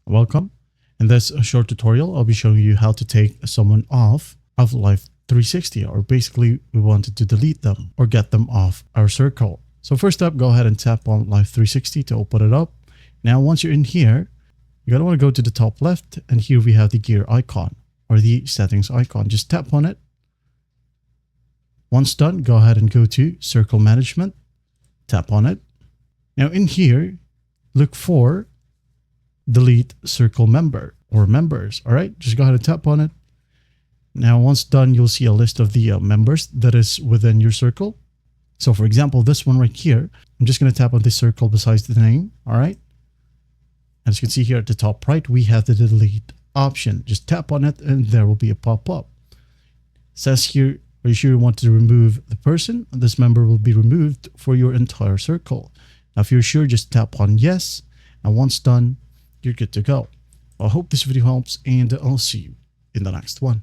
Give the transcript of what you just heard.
Welcome. In this short tutorial, I'll be showing you how to take someone off of Life360, or basically we wanted to delete them or get them off our circle. So first up, go ahead and tap on Life360 to open it up. Now, once you're in here, you're going to want to go to the top left, and here we have the gear icon or the settings icon. Just tap on it. Once done, go ahead and go to circle management, tap on it. Now in here, look for delete circle member or members. All right, just go ahead and tap on it. Now, once done, you'll see a list of the members that is within your circle. So for example, this one right here, I'm just going to tap on this circle besides the name. All right. As you can see here at the top right, we have the delete option. Just tap on it and there will be a pop-up. It says here, are you sure you want to remove the person? This member will be removed for your entire circle. Now, if you're sure, just tap on yes. And once done, you're good to go. I hope this video helps, and I'll see you in the next one.